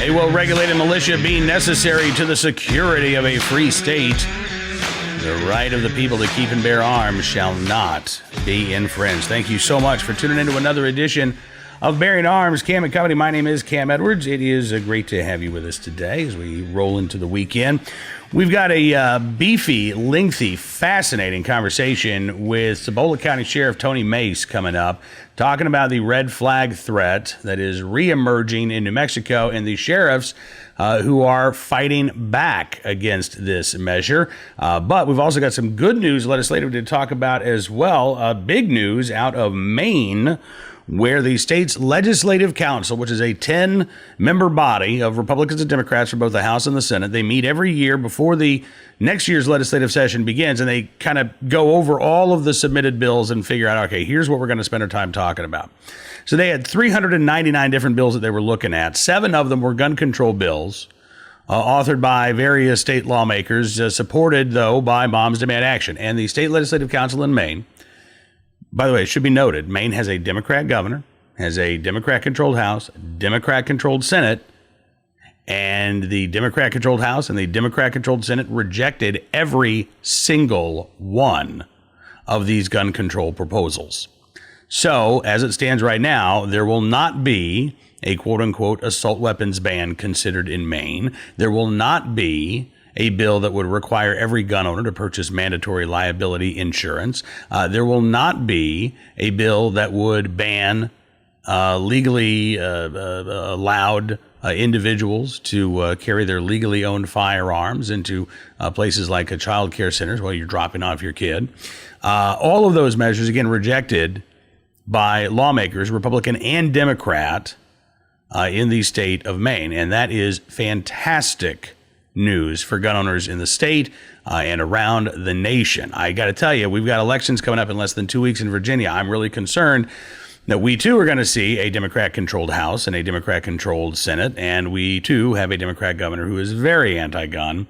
A well-regulated militia being necessary to the security of a free state. The right of the people to keep and bear arms shall not be infringed. Thank you so much for tuning into another edition of Bearing Arms, Cam and Company. My name is Cam Edwards. It is great to have you with us today as we roll into the weekend. We've got a beefy, lengthy, fascinating conversation with Cibola County Sheriff Tony Mace coming up, talking about the red flag threat that is reemerging in New Mexico and the sheriffs who are fighting back against this measure. But we've also got some good news legislative to talk about as well. Big news out of Maine, where the state's legislative council, which is a 10-member body of Republicans and Democrats from both the House and the Senate, they meet every year before the next year's legislative session begins, and they kind of go over all of the submitted bills and figure out, okay, here's what we're going to spend our time talking about. So they had 399 different bills that they were looking at. 7 of them were gun control bills, authored by various state lawmakers, supported, though, by Moms Demand Action. And the state legislative council in Maine, by the way, it should be noted, Maine has a Democrat governor, has a Democrat-controlled House, Democrat-controlled Senate, and the Democrat-controlled House and the Democrat-controlled Senate rejected every single one of these gun control proposals. So, as it stands right now, there will not be a quote-unquote assault weapons ban considered in Maine. There will not be a bill that would require every gun owner to purchase mandatory liability insurance. There will not be a bill that would ban legally allowed individuals to carry their legally owned firearms into places like child care centers while you're dropping off your kid. All of those measures, again, rejected by lawmakers, Republican and Democrat, in the state of Maine. And that is fantastic news for gun owners in the state and around the nation. I got to tell you, we've got elections coming up in less than 2 weeks in Virginia. I'm really concerned that we too are going to see a Democrat-controlled House and a Democrat-controlled Senate, and we too have a Democrat governor who is very anti-gun.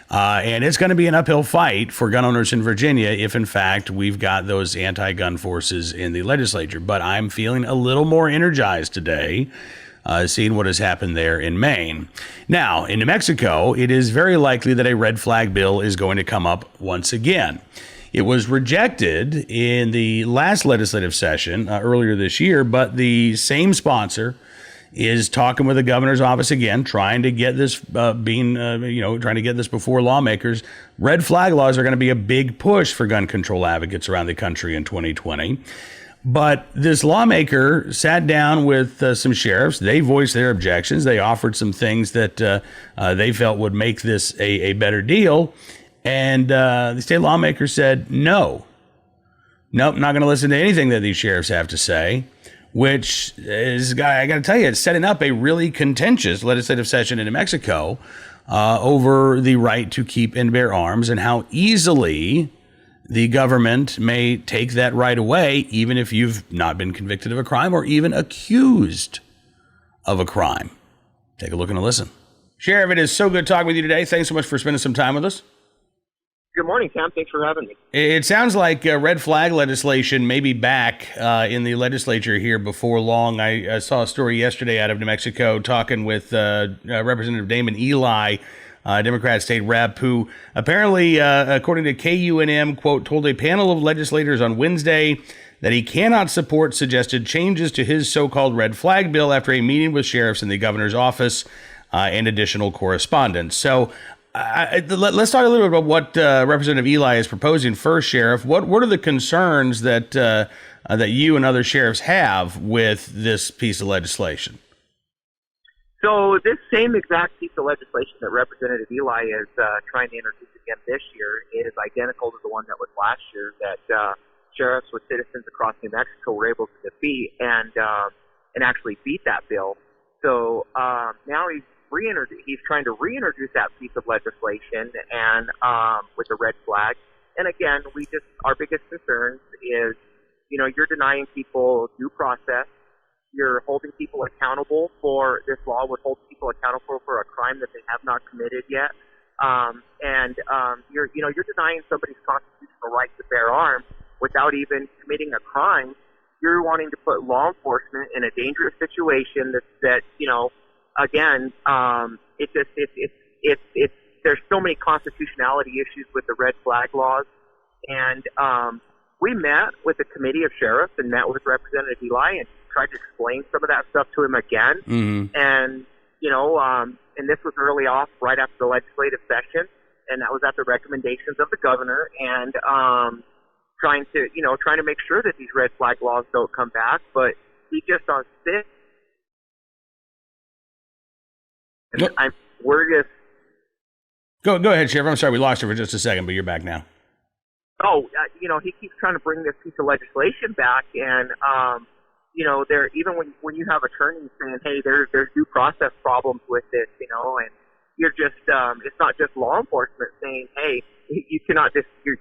And it's going to be an uphill fight for gun owners in Virginia if, in fact, we've got those anti-gun forces in the legislature. But I'm feeling a little more energized today, seeing what has happened there in Maine. Now, in New Mexico, it is very likely that a red flag bill is going to come up once again. It was rejected in the last legislative session earlier this year, but the same sponsor is talking with the governor's office again, trying to get this trying to get this before lawmakers. Red flag laws are going to be a big push for gun control advocates around the country in 2020. But this lawmaker sat down with some sheriffs. They voiced their objections. They offered some things that they felt would make this a better deal. And the state lawmaker said, nope, not going to listen to anything that these sheriffs have to say, which is, I got to tell you, it's setting up a really contentious legislative session in New Mexico over the right to keep and bear arms and how easily the government may take that right away, even if you've not been convicted of a crime or even accused of a crime. Take a look and a listen. Sheriff, it is so good talking with you today. Thanks so much for spending some time with us. Good morning, Cam. Thanks for having me. It sounds like red flag legislation may be back in the legislature here before long. I saw a story yesterday out of New Mexico talking with Representative Damon Eli, Democrat state rep, who apparently, according to KUNM, quote, told a panel of legislators on Wednesday that he cannot support suggested changes to his so-called red flag bill after a meeting with sheriffs in the governor's office and additional correspondence. So let's talk a little bit about what Representative Eli is proposing first, Sheriff. What are the concerns that you and other sheriffs have with this piece of legislation? So this same exact piece of legislation that Representative Eli is trying to introduce again this year is identical to the one that was last year that sheriffs with citizens across New Mexico were able to defeat and actually beat that bill. So now he's trying to reintroduce that piece of legislation and with the red flag. And again, our biggest concern is, you're denying people due process. You're holding people accountable for this law would hold people accountable for a crime that they have not committed yet. You're denying somebody's constitutional right to bear arms without even committing a crime. You're wanting to put law enforcement in a dangerous situation that again, there's so many constitutionality issues with the red flag laws. And we met with the committee of sheriffs and met with Representative Eli and tried to explain some of that stuff to him again. Mm-hmm. And, and this was early off right after the legislative session. And that was at the recommendations of the governor, and trying to make sure that these red flag laws don't come back. But he just on sit. And Yep. We're just. Go ahead, Sheriff. I'm sorry we lost you for just a second, but you're back now. He keeps trying to bring this piece of legislation back, and there even when you have attorneys saying, hey, there's due process problems with this, and you're just it's not just law enforcement saying, hey, you cannot just there's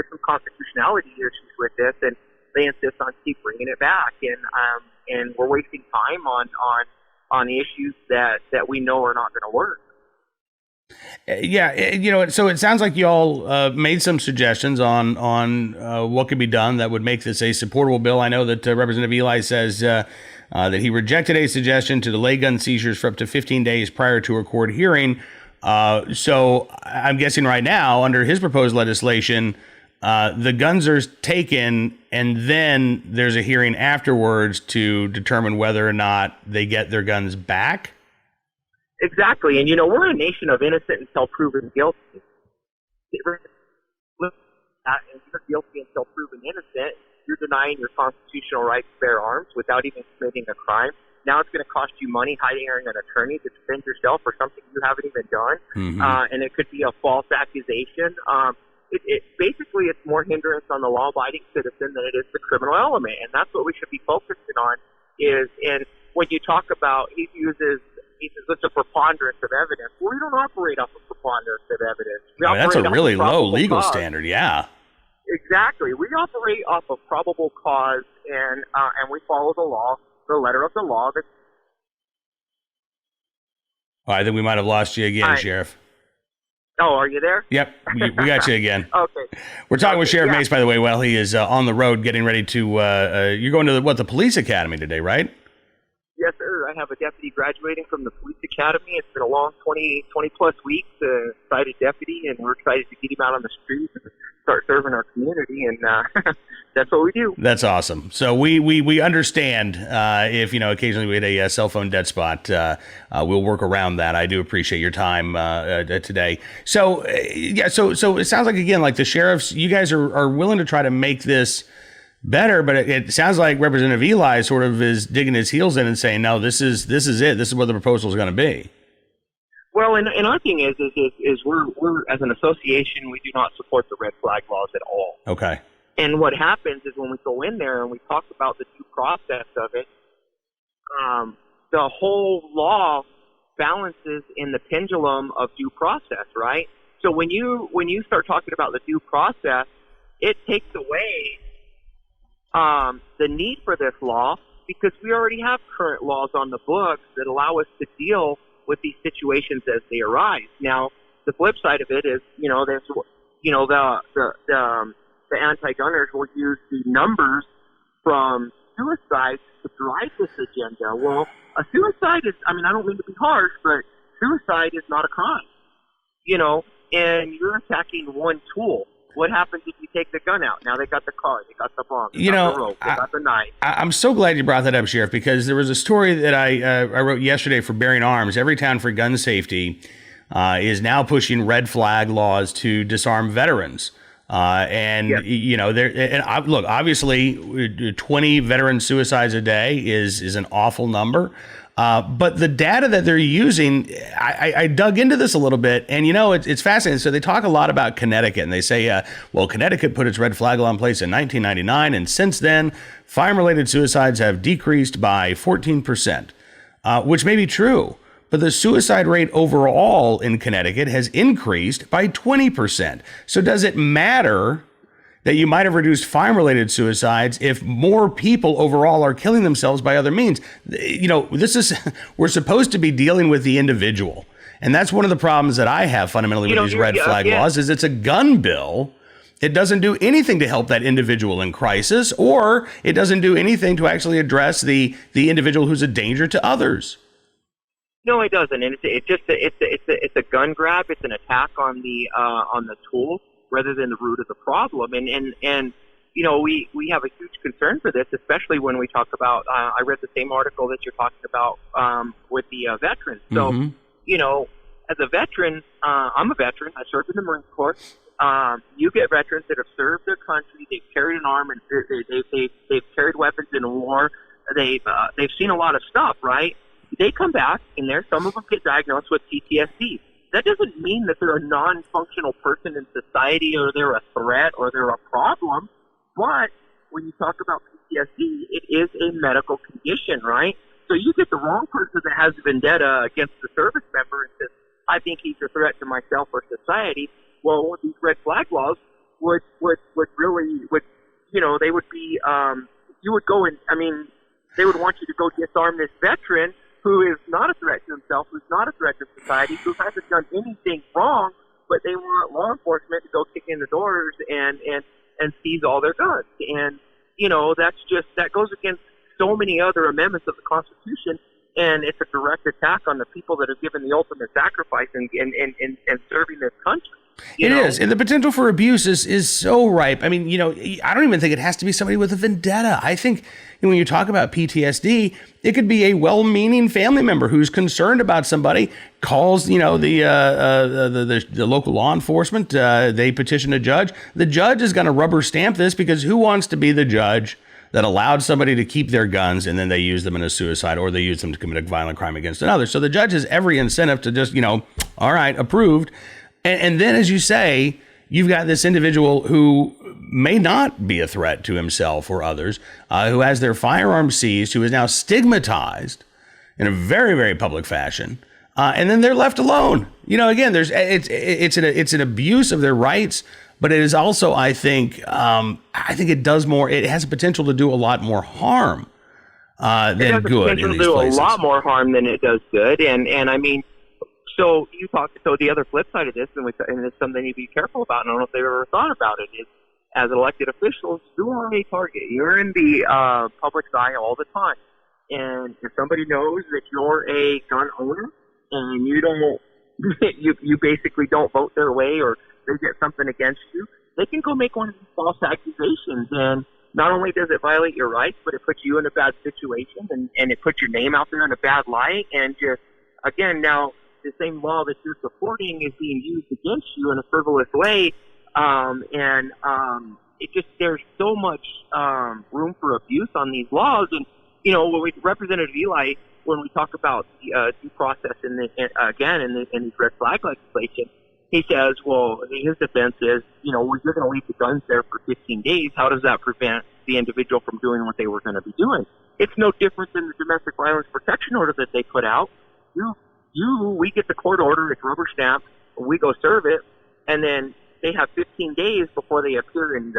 some constitutionality issues with this, and they insist on keep bringing it back, and we're wasting time on the issues that we know are not going to work. Yeah, so it sounds like you all made some suggestions on what could be done that would make this a supportable bill. I know that Representative Eli says that he rejected a suggestion to delay gun seizures for up to 15 days prior to a court hearing. So I'm guessing right now, under his proposed legislation, the guns are taken and then there's a hearing afterwards to determine whether or not they get their guns back. Exactly. And, we're a nation of innocent until proven guilty. And you're guilty until proven innocent. You're denying your constitutional right to bear arms without even committing a crime. Now it's going to cost you money hiring an attorney to defend yourself for something you haven't even done. Mm-hmm. And it could be a false accusation. Basically, it's more hindrance on the law-abiding citizen than it is the criminal element. And that's what we should be focusing on and when you talk about, he says it's a preponderance of evidence. Well, we don't operate off of preponderance of evidence. That's a really low legal standard, yeah. Exactly. We operate off of probable cause, and we follow the law, the letter of the law. I think we might have lost you again, Sheriff. Oh, are you there? Yep, we got you again. Okay. We're talking with Sheriff Mace, by the way, while he is on the road getting ready to, you're going to the police academy today, right? Yes, sir. I have a deputy graduating from the police academy. It's been a long 20 plus weeks, excited deputy, and we're excited to get him out on the streets and start serving our community, and that's what we do. That's awesome. So we understand if, occasionally we hit a cell phone dead spot, we'll work around that. I do appreciate your time today. So, so it sounds like, again, like the sheriffs, you guys are willing to try to make this better, but it sounds like Representative Eli sort of is digging his heels in and saying, no, this is it. This is what the proposal is going to be. Well, and our thing is we're as an association, we do not support the red flag laws at all. Okay. And what happens is when we go in there and we talk about the due process of it, the whole law balances in the pendulum of due process, right? So when you start talking about the due process, it takes away the need for this law, because we already have current laws on the books that allow us to deal with these situations as they arise. Now, the flip side of it is, there's, the anti-gunners will use the numbers from suicides to drive this agenda. Well, a suicide is, I don't mean to be harsh, but suicide is not a crime, and you're attacking one tool. What happens if you take the gun out? Now they got the car, they got the bomb, they got the rope, they got the knife. I'm so glad you brought that up, Sheriff, because there was a story that I wrote yesterday for Bearing Arms. Every Town for Gun Safety is now pushing red flag laws to disarm veterans. Look, obviously 20 veteran suicides a day is an awful number. But the data that they're using, I dug into this a little bit, and it's fascinating. So they talk a lot about Connecticut, and they say, Connecticut put its red flag law in place in 1999, and since then, firearm-related suicides have decreased by 14%, which may be true. But the suicide rate overall in Connecticut has increased by 20%. So does it matter that you might have reduced firearm-related suicides if more people overall are killing themselves by other means? We're supposed to be dealing with the individual. And that's one of the problems that I have fundamentally with these red flag laws is it's a gun bill. It doesn't do anything to help that individual in crisis, or it doesn't do anything to actually address the individual who's a danger to others. No, it doesn't, and it's a gun grab. It's an attack on the tool rather than the root of the problem. And you know, we have a huge concern for this, especially when we talk about. I read the same article that you're talking about with the veterans. So, you know, as a veteran, I'm a veteran. I served in the Marine Corps. You get veterans that have served their country. They've carried an arm and they've carried weapons in war. They've seen a lot of stuff, right? They come back, and some of them get diagnosed with PTSD. That doesn't mean that they're a non-functional person in society, or they're a threat, or they're a problem. But when you talk about PTSD, it is a medical condition, right? So you get the wrong person that has a vendetta against the service member and says, I think he's a threat to myself or society. Well, these red flag laws would really, you know, they would be, you would go and, I mean, they would want you to go disarm this veteran who is not a threat to himself, who's not a threat to society, who hasn't done anything wrong, but they want law enforcement to go kick in the doors and seize all their guns. And, you know, that goes against so many other amendments of the Constitution, and it's a direct attack on the people that have given the ultimate sacrifice in serving this country. It is. And the potential for abuse is so ripe. I mean, you know, I don't even think it has to be somebody with a vendetta. I think when you talk about PTSD, it could be a well-meaning family member who's concerned about somebody, calls, you know, the local law enforcement. They petition a judge. The judge is going to rubber stamp this, because who wants to be the judge that allowed somebody to keep their guns and then they use them in a suicide, or they use them to commit a violent crime against another? So the judge has every incentive to just, you know, all right, approved. And then, as you say, you've got this individual who may not be a threat to himself or others, who has their firearm seized, who is now stigmatized in a very, very public fashion, and then they're left alone. You know, again, it's an abuse of their rights, but it is also, I think it does more. It has a potential to do a lot more harm than good. It has the potential to do a lot more harm than it does good, and I mean. So the other flip side of this, and it's something you need to be careful about, and I don't know if they've ever thought about it, is as elected officials, you are a target. You're in the public's eye all the time. And if somebody knows that you're a gun owner and you don't, you basically don't vote their way, or they get something against you, they can go make one of these false accusations. And not only does it violate your rights, but it puts you in a bad situation, and it puts your name out there in a bad light. And just, again, now, the same law that you're supporting is being used against you in a frivolous way, it just, there's so much room for abuse on these laws. And you know, when Representative Eli, when we talk about due process in these red flag legislation, he says, well, his defense is, you know, well, you're going to leave the guns there for 15 days. How does that prevent the individual from doing what they were going to be doing? It's no different than the domestic violence protection order that they put out. We get the court order, it's rubber stamped, we go serve it, and then they have 15 days before they appear in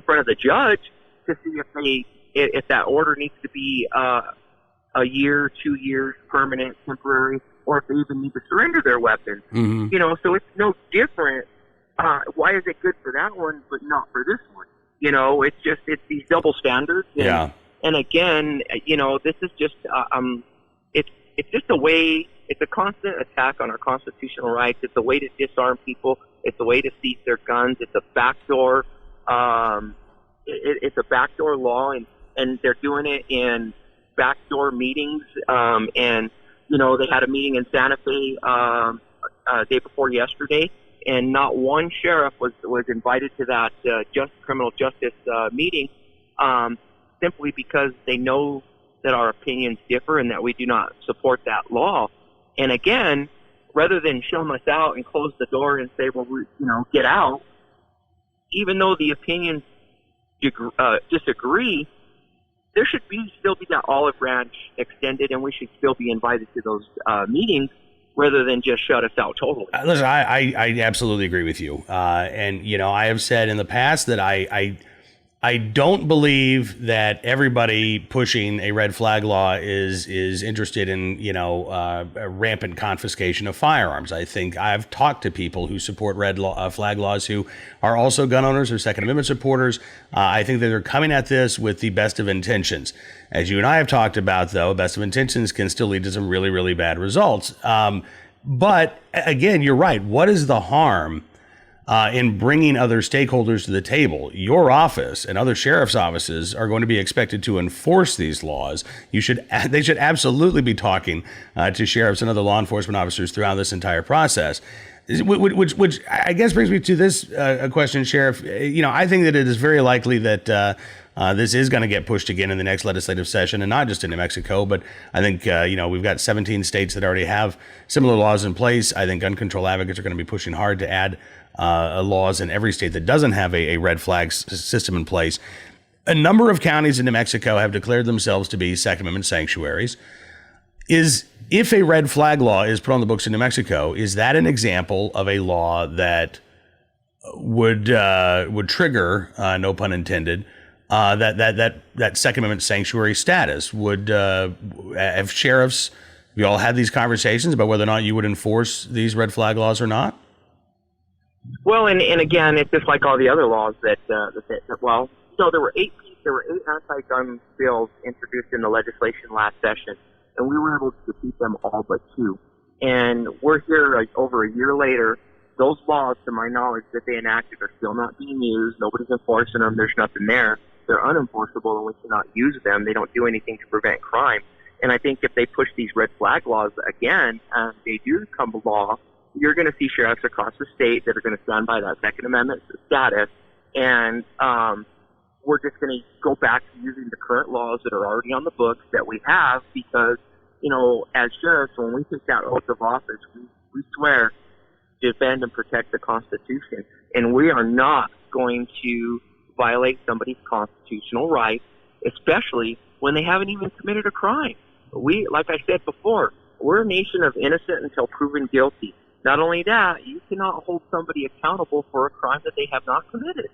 front of the judge to see if that order needs to be a year, 2 years, permanent, temporary, or if they even need to surrender their weapons. Mm-hmm. You know, so it's no different. Why is it good for that one but not for this one? You know, it's these double standards. And again, you know, this is just it's just a way. It's a constant attack on our constitutional rights. It's a way to disarm people. It's a way to seize their guns. It's a backdoor. It's a backdoor law, and they're doing it in backdoor meetings. And you know, they had a meeting in Santa Fe day before yesterday, and not one sheriff was invited to that criminal justice meeting, simply because they know that our opinions differ and that we do not support that law. And again, rather than shun us out and close the door and say, well, get out, even though the opinions disagree, there should still be that olive branch extended, and we should still be invited to those meetings rather than just shut us out totally. Listen, I absolutely agree with you. And, I have said in the past that I I don't believe that everybody pushing a red flag law is interested in, a rampant confiscation of firearms. I think I've talked to people who support flag laws who are also gun owners or Second Amendment supporters. I think that they're coming at this with the best of intentions. As you and I have talked about, though, best of intentions can still lead to some really, really bad results. But again, you're right. What is the harm in bringing other stakeholders to the table? Your office and other sheriff's offices are going to be expected to enforce these laws. They should absolutely be talking to sheriffs and other law enforcement officers throughout this entire process. Which I guess brings me to this question, Sheriff. I think that it is very likely that this is going to get pushed again in the next legislative session, and not just in New Mexico, but I think, we've got 17 states that already have similar laws in place. I think gun control advocates are going to be pushing hard to add laws in every state that doesn't have a red flag system in place. A number of counties in New Mexico have declared themselves to be Second Amendment sanctuaries. If a red flag law is put on the books in New Mexico, is that an example of a law that would trigger, no pun intended, that Second Amendment sanctuary status? Would have sheriffs, you all had these conversations about whether or not you would enforce these red flag laws or not? Well, and again, it's just like all the other laws so there were eight anti-gun bills introduced in the legislation last session, and we were able to defeat them all but two. And we're here over a year later. Those laws, to my knowledge, that they enacted are still not being used. Nobody's enforcing them. There's nothing there. They're unenforceable, and we cannot use them. They don't do anything to prevent crime. And I think if they push these red flag laws again, and they do become law, you're going to see sheriffs across the state that are going to stand by that Second Amendment status, and we're just going to go back to using the current laws that are already on the books that we have because, as sheriffs, when we take that oath of office, we swear to defend and protect the Constitution, and we are not going to violate somebody's constitutional rights, especially when they haven't even committed a crime. Like I said before, we're a nation of innocent until proven guilty. Not only that, you cannot hold somebody accountable for a crime that they have not committed.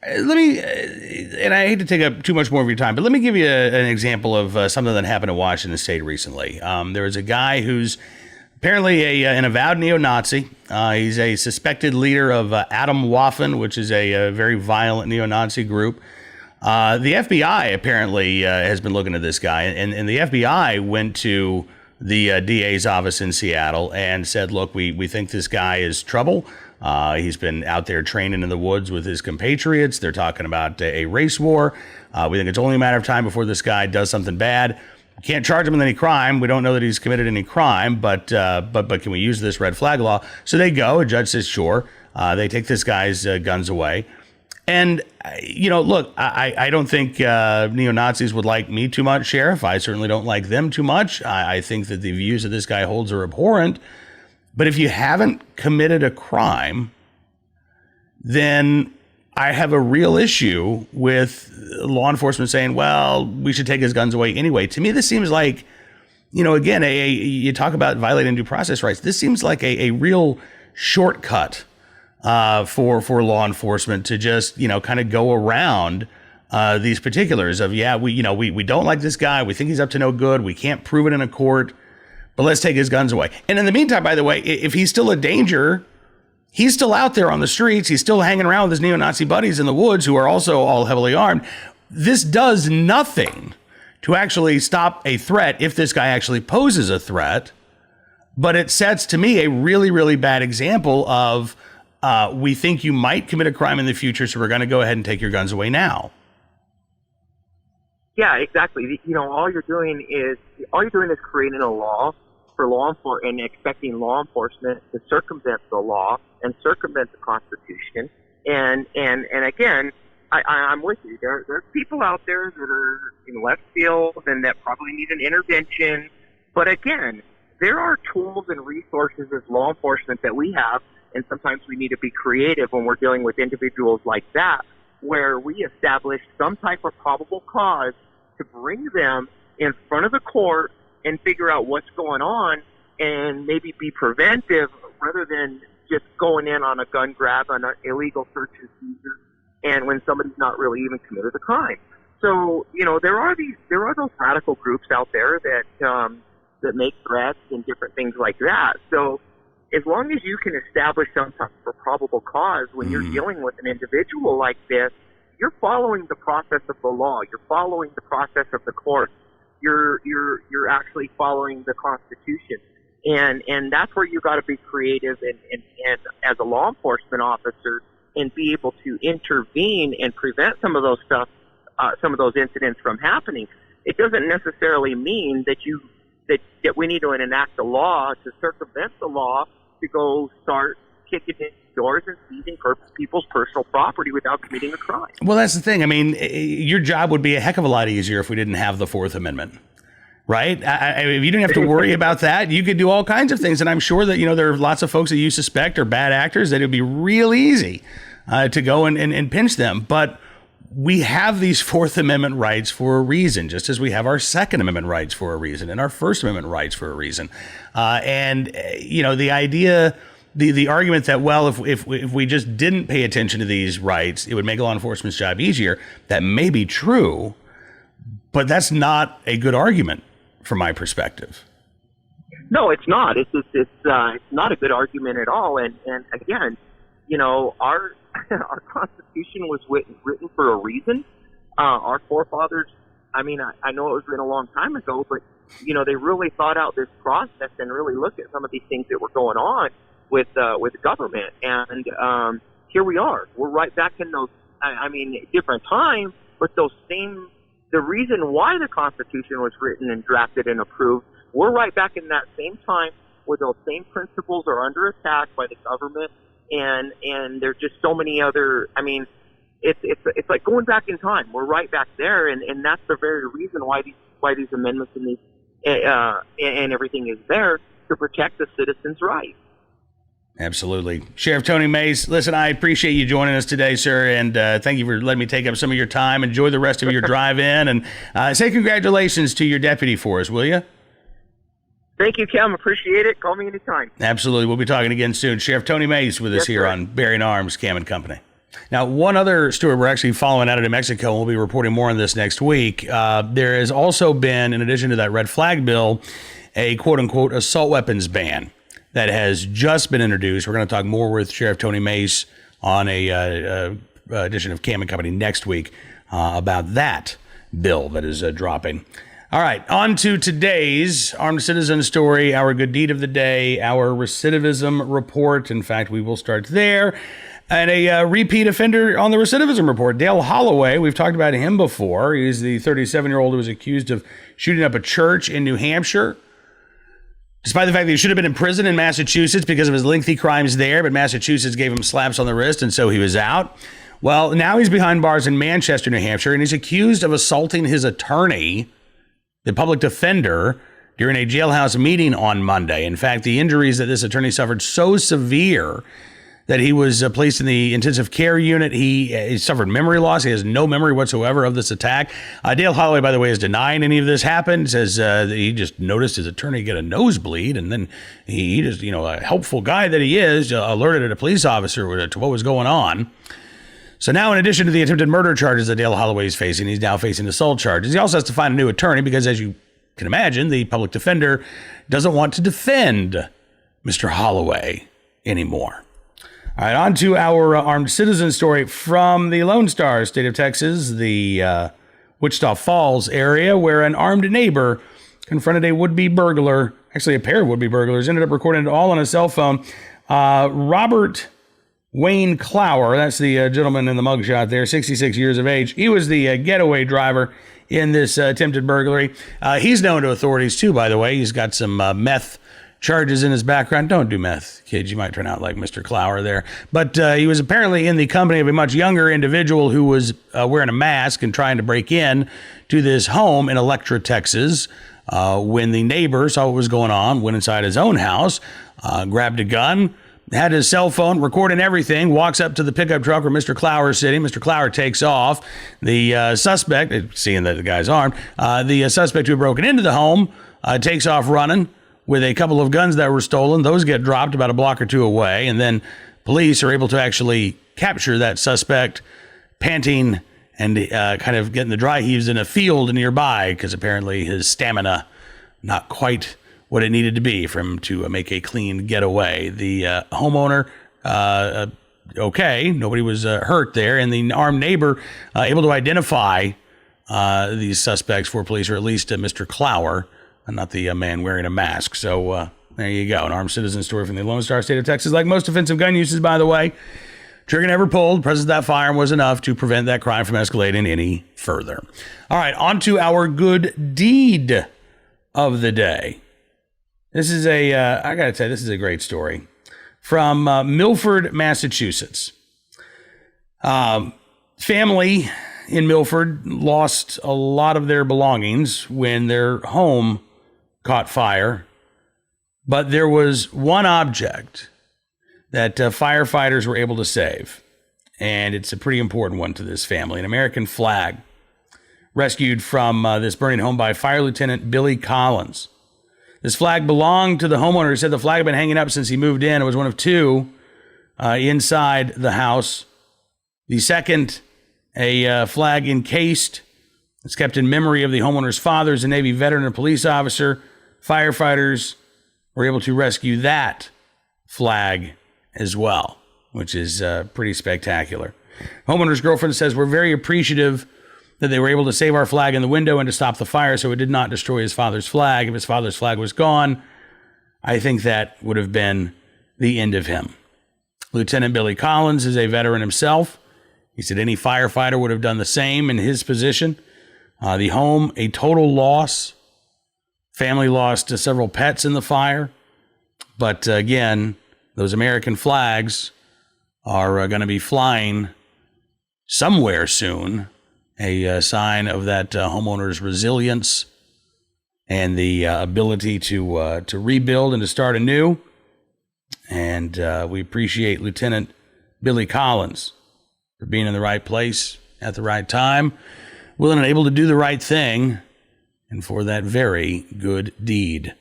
Let me, and I hate to take up too much more of your time, but let me give you an example of something that happened in Washington State recently. There was a guy who's apparently an avowed neo-Nazi. He's a suspected leader of Adam Waffen, which is a very violent neo-Nazi group. The FBI apparently has been looking at this guy, and the FBI went to the DA's office in Seattle and said, look, we think this guy is trouble. He's been out there training in the woods with his compatriots. They're talking about a race war. We think it's only a matter of time before this guy does something bad. Can't charge him with any crime. We don't know that he's committed any crime, but can we use this red flag law? So they go. A judge says, sure. They take this guy's guns away. And, look, I don't think neo-Nazis would like me too much, Sheriff. I certainly don't like them too much. I think that the views that this guy holds are abhorrent. But if you haven't committed a crime, then I have a real issue with law enforcement saying, well, we should take his guns away anyway. To me, this seems like, again, you talk about violating due process rights. This seems like a real shortcut for law enforcement to just, kind of go around these particulars of, we don't like this guy. We think he's up to no good. We can't prove it in a court, but let's take his guns away. And in the meantime, by the way, if he's still a danger, he's still out there on the streets. He's still hanging around with his neo-Nazi buddies in the woods who are also all heavily armed. This does nothing to actually stop a threat if this guy actually poses a threat. But it sets, to me, a really, really bad example of we think you might commit a crime in the future, so we're going to go ahead and take your guns away now. Yeah, exactly. All you're doing is creating a law for law enforcement and expecting law enforcement to circumvent the law and circumvent the Constitution. And again, I'm with you. There's people out there that are in left field and that probably need an intervention. But again, there are tools and resources as law enforcement that we have, and sometimes we need to be creative when we're dealing with individuals like that, where we establish some type of probable cause to bring them in front of the court and figure out what's going on and maybe be preventive rather than just going in on a gun grab, on an illegal search and seizure. and when somebody's not really even committed a crime. So, there are those radical groups out there that make threats and different things like that. So as long as you can establish some type of probable cause when you're dealing with an individual like this, you're following the process of the law. You're following the process of the court. You're actually following the Constitution. And that's where you got to be creative and as a law enforcement officer and be able to intervene and prevent some of those incidents from happening. It doesn't necessarily mean that we need to enact a law to circumvent the law to go start kicking in doors and seizing people's personal property without committing a crime. Well, that's the thing. I mean, your job would be a heck of a lot easier if we didn't have the Fourth Amendment. Right? If you didn't have to worry about that, you could do all kinds of things. And I'm sure that, there are lots of folks that you suspect are bad actors that it would be real easy to go and pinch them. But we have these Fourth Amendment rights for a reason, just as we have our Second Amendment rights for a reason and our First Amendment rights for a reason. The idea, the argument that, well, if we just didn't pay attention to these rights, it would make law enforcement's job easier, that may be true, but that's not a good argument from my perspective. No, it's not. It's not a good argument at all. And again, our Constitution was written for a reason. Our forefathers, I know it was written a long time ago, but they really thought out this process and really looked at some of these things that were going on with government. And here we are. We're right back in those. Different times, but the reason why the Constitution was written and drafted and approved, we're right back in that same time where those same principles are under attack by the government, and there's just so many other. It's like going back in time. We're right back there, and that's the very reason why these amendments and everything is there to protect the citizens' rights. Absolutely. Sheriff Tony Mace, listen, I appreciate you joining us today, sir, and thank you for letting me take up some of your time. Enjoy the rest of your drive in, and say congratulations to your deputy for us, will you? Thank you, Cam. Appreciate it. Call me anytime. Absolutely. We'll be talking again soon. Sheriff Tony Mace with us here on Bearing Arms, Cam and Company. Now, one other story we're actually following out of New Mexico, and we'll be reporting more on this next week. There has also been, in addition to that red flag bill, a quote-unquote assault weapons ban that has just been introduced. We're going to talk more with Sheriff Tony Mace on a edition of Cam and Company next week about that bill that is dropping. All right, on to today's Armed Citizen story, our good deed of the day, our recidivism report. In fact, we will start there. And a repeat offender on the recidivism report, Dale Holloway. We've talked about him before. He's the 37-year-old who was accused of shooting up a church in New Hampshire, despite the fact that he should have been in prison in Massachusetts because of his lengthy crimes there, but Massachusetts gave him slaps on the wrist, and so he was out. Well, now he's behind bars in Manchester, New Hampshire, and he's accused of assaulting his attorney, the public defender, during a jailhouse meeting on Monday. In fact, the injuries that this attorney suffered so severe that he was placed in the intensive care unit. He suffered memory loss. He has no memory whatsoever of this attack. Dale Holloway, by the way, is denying any of this happened, says that he just noticed his attorney get a nosebleed, and then he just, a helpful guy that he is, alerted a police officer to what was going on. So now, in addition to the attempted murder charges that Dale Holloway is facing, he's now facing assault charges. He also has to find a new attorney because, as you can imagine, the public defender doesn't want to defend Mr. Holloway anymore. All right, on to our armed citizen story from the Lone Star State of Texas, the Wichita Falls area, where an armed neighbor confronted a would-be burglar, actually a pair of would-be burglars, ended up recording it all on a cell phone. Robert Wayne Clower, that's the gentleman in the mugshot there, 66 years of age. He was the getaway driver in this attempted burglary. He's known to authorities, too, by the way. He's got some meth charges in his background. Don't do meth, kids. You might turn out like Mr. Clower there. But he was apparently in the company of a much younger individual who was wearing a mask and trying to break in to this home in Electra, Texas. When the neighbor saw what was going on, went inside his own house, grabbed a gun, had his cell phone recording everything, walks up to the pickup truck where Mr. Clower is sitting. Mr. Clower takes off. The suspect, seeing that the guy's armed, the suspect who had broken into the home takes off running with a couple of guns that were stolen. Those get dropped about a block or two away, and then police are able to actually capture that suspect panting and kind of getting the dry heaves in a field nearby because apparently his stamina not quite what it needed to be for him to make a clean getaway. The homeowner, okay, nobody was hurt there, and the armed neighbor able to identify these suspects for police, or at least Mr. Clower, not the man wearing a mask. So there you go, an armed citizen story from the Lone Star State of Texas. Like most offensive gun uses, by the way, trigger never pulled. Presence of that firearm was enough to prevent that crime from escalating any further. All right, on to our good deed of the day. This is I got to tell you, this is a great story from Milford, Massachusetts. Family in Milford lost a lot of their belongings when their home caught fire, but there was one object that firefighters were able to save, and it's a pretty important one to this family, an American flag rescued from this burning home by Fire Lieutenant Billy Collins. This flag belonged to the homeowner. He said the flag had been hanging up since he moved in. It was one of two inside the house. The second, a flag encased. It's kept in memory of the homeowner's father, as a Navy veteran and police officer. Firefighters were able to rescue that flag as well, which is pretty spectacular. Homeowner's girlfriend says, we're very appreciative that they were able to save our flag in the window and to stop the fire so it did not destroy his father's flag. If his father's flag was gone, I think that would have been the end of him. Lieutenant Billy Collins is a veteran himself. He said any firefighter would have done the same in his position. The home, a total loss. Family lost several pets in the fire. But again, those American flags are going to be flying somewhere soon. A sign of that homeowner's resilience and the ability to rebuild and to start anew. And we appreciate Lieutenant Billy Collins for being in the right place at the right time, willing and able to do the right thing, and for that very good deed.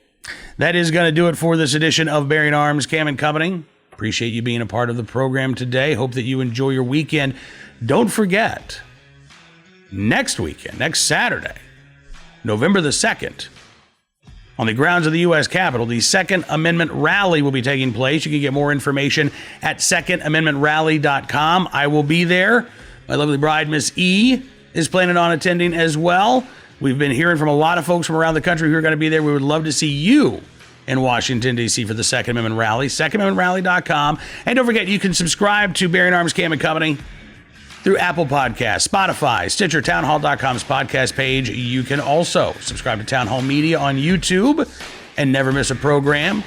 That is going to do it for this edition of Bearing Arms Cam and Company. Appreciate you being a part of the program today. Hope that you enjoy your weekend. Don't forget, next weekend, next Saturday, November the 2nd, on the grounds of the U.S. Capitol, the Second Amendment Rally will be taking place. You can get more information at secondamendmentrally.com. I will be there. My lovely bride, Miss E, is planning on attending as well. We've been hearing from a lot of folks from around the country who are going to be there. We would love to see you in Washington, D.C. for the Second Amendment Rally, secondamendmentrally.com. And don't forget, you can subscribe to Bearing Arms Cam and Company through Apple Podcasts, Spotify, Stitcher, townhall.com's podcast page. You can also subscribe to Town Hall Media on YouTube and never miss a program.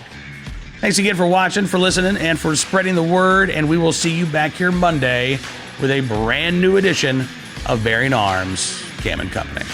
Thanks again for watching, for listening, and for spreading the word. And we will see you back here Monday with a brand new edition of Bearing Arms Cam and Company.